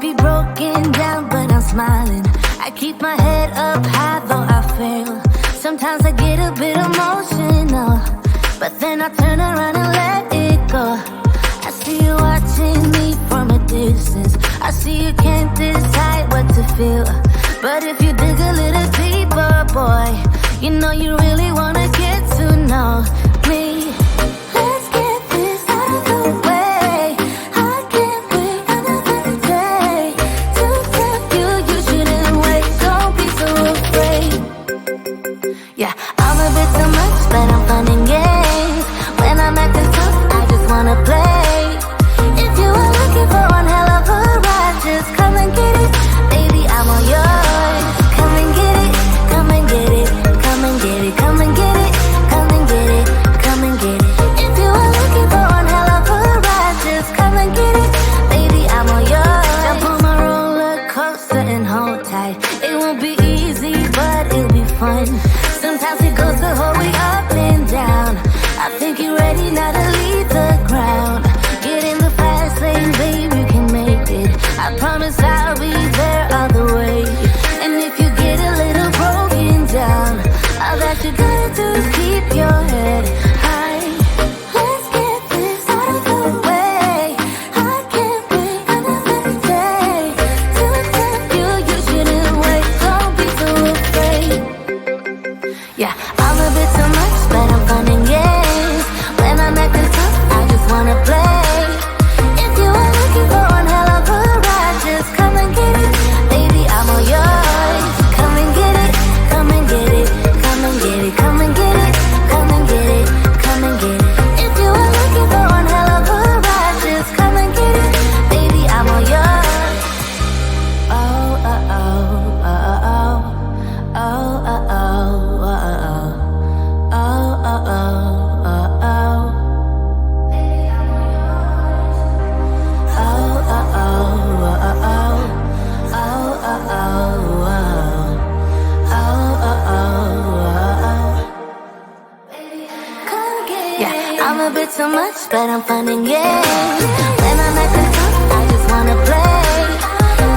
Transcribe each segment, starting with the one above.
be broken down, but I'm smiling. I keep my head up high, though I fail. Sometimes I get a bit emotional, but then I turn around and let it go. I see you watching me from a distance. I see you can't decide what to feel, but if you dig a little deeper, boy, you know you really wanna get to know me. Let's get this out of the way. I can't wait another day to tell you you shouldn't wait. Don't be so afraid. Yeah, I'm a bit too much, but I'm fun and games. When I'm acting tough, I just wanna play. If you are looking for one hell of a ride, just come and get it. Baby, I'm all yours. Come and get it, come and get it, come and get it, come and get it, come and get it, come and get it. If you are looking for one hell of a ride, just come and get it. Baby, I'm all yours. Jump on my roller coaster and hold tight. It won't be easy, but it'll be fun. Sometimes it goes the whole way up and down. I think you're ready now to leave the ground. Get in the fast lane, babe, you can make it. I promise I'll be there all the way. And if you get a little broken down, all that you gotta do is keep your head high. Let's get this out of the way. I can't wait another day to tell you you shouldn't wait. Don't be so afraid. Yeah, I'm a bit too much, but I'm fun and games. When I'm acting tough, I just wanna play. If you are looking for one hell of a ride, just come and get it. Baby, I'm all yours. Come and get it, come and get it, come and get it, come and get it, come and get it, come and get it. If you are looking for one hell of a ride, just come and get it. Baby, I'm all yours. Oh, oh, oh, oh, oh, oh, oh, oh, oh, oh, oh, oh, oh. Yeah, I'm a bit too much, but I'm fun and games. When I'm acting tough, I just wanna play.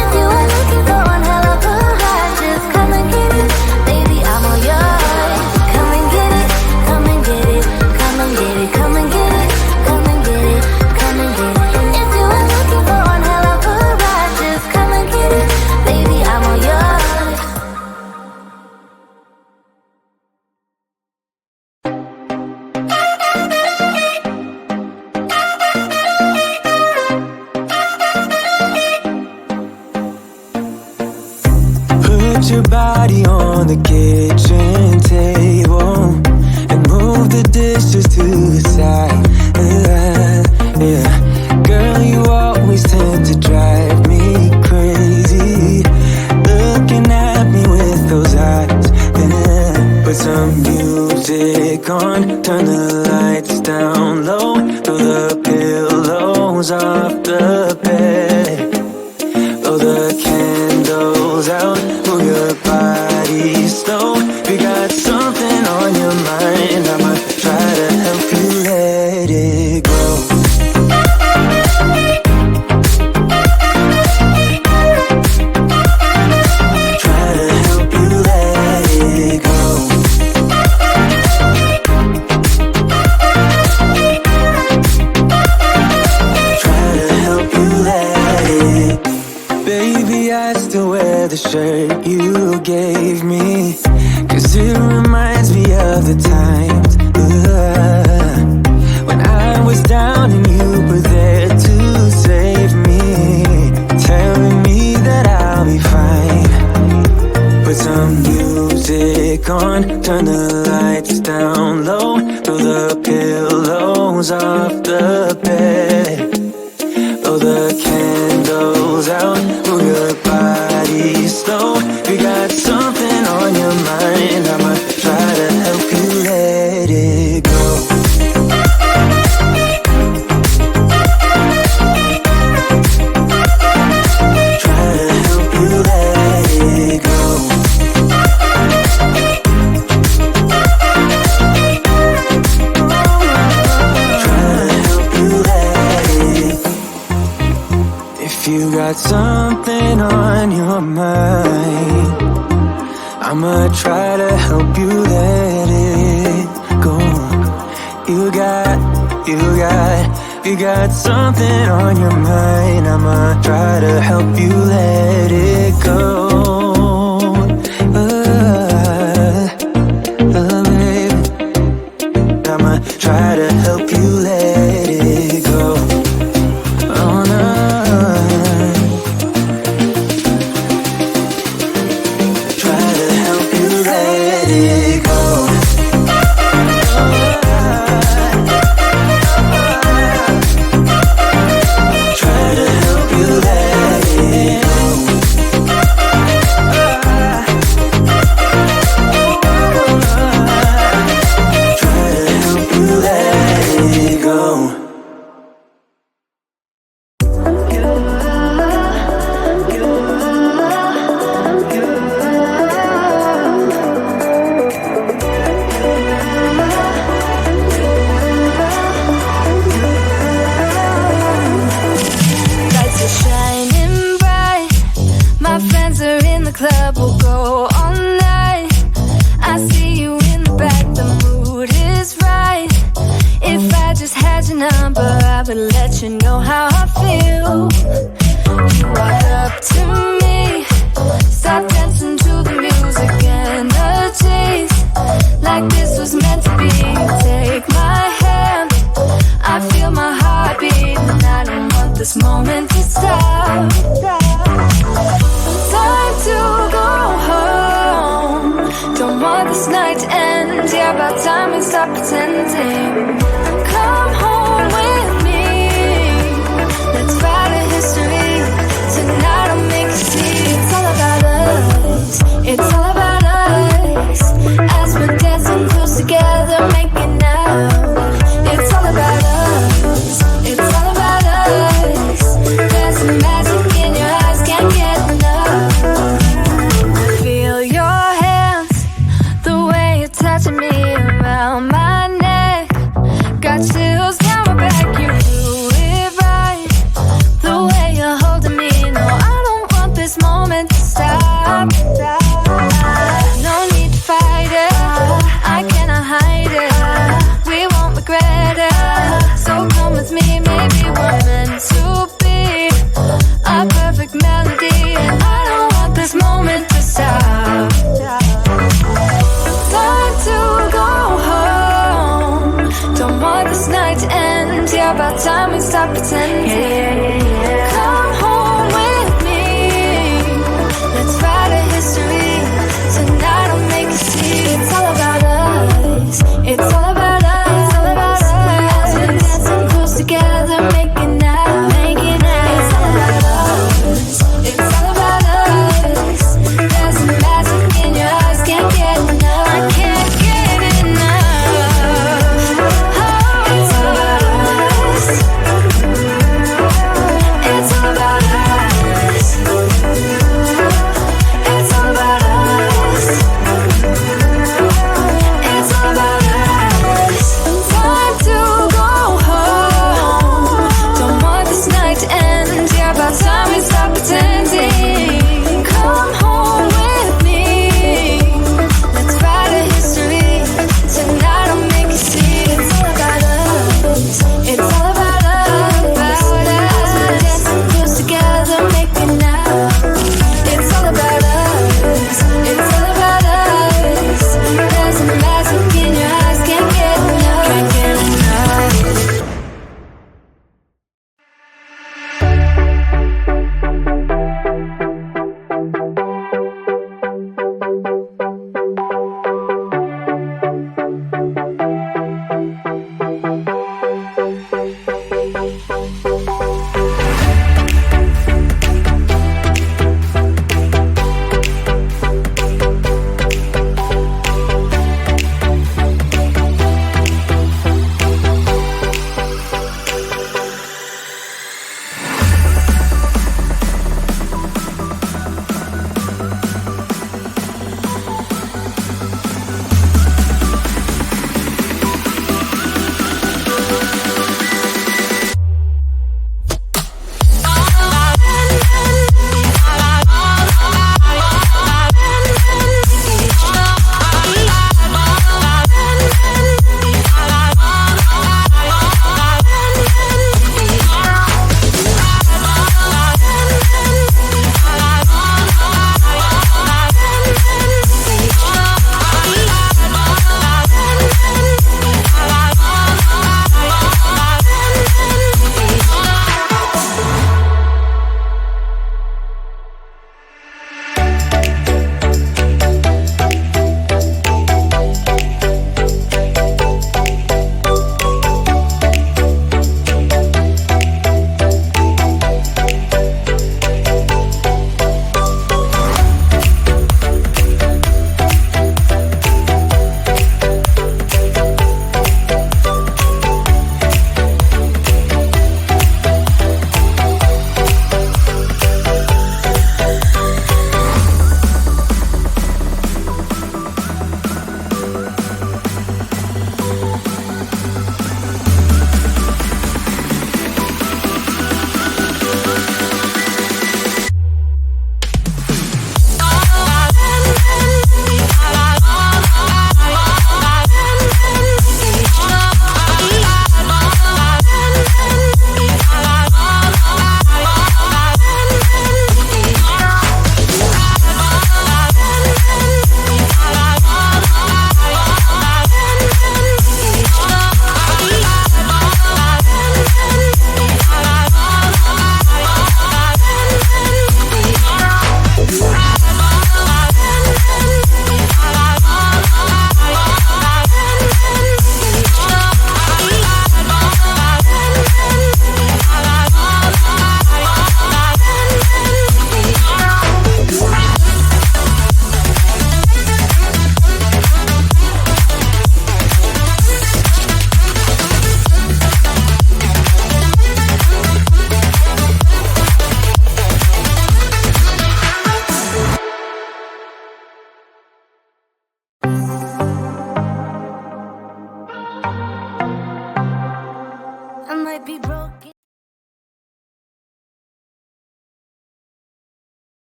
If you are looking for one hell of a ride, just come and get it. Baby, I'm all yours. Come and get it, come and get it, come and get it, come and get it, come and get it, come and get it. If you are looking for one hell of a ride, just come and get it. Baby, I'm all yours. Put your body on the kitchen table and move the dishes to the side. Yeah. Girl, you always tend to drive me crazy, looking at me with those eyes. Yeah. Put some music on, turn the lights down low, throw the pillows off the bed, blow the candles out, move your body slow. You got something on your mind, I'ma try to help you let it go. Try to help you let it go. Try to help you let it. Baby, I still wear the shirt you gave me, 'cause it reminds me of the times when I was down and you were there to save me, telling me that I'll be fine. Put some music on, turn the lights down low, throw the pillows off the bed, blow the candles out, move your body slow. You got something on your mind, I'ma try to help you let it go. Try to help you let it go. Try to help you let it. If you got got something on your mind. I'ma try to help you let it go. You got something on your mind. I'ma try to help you let it go. Baby, I'ma try to help you let it go. Oh no. Try to help you let it go. About time we stop pretending.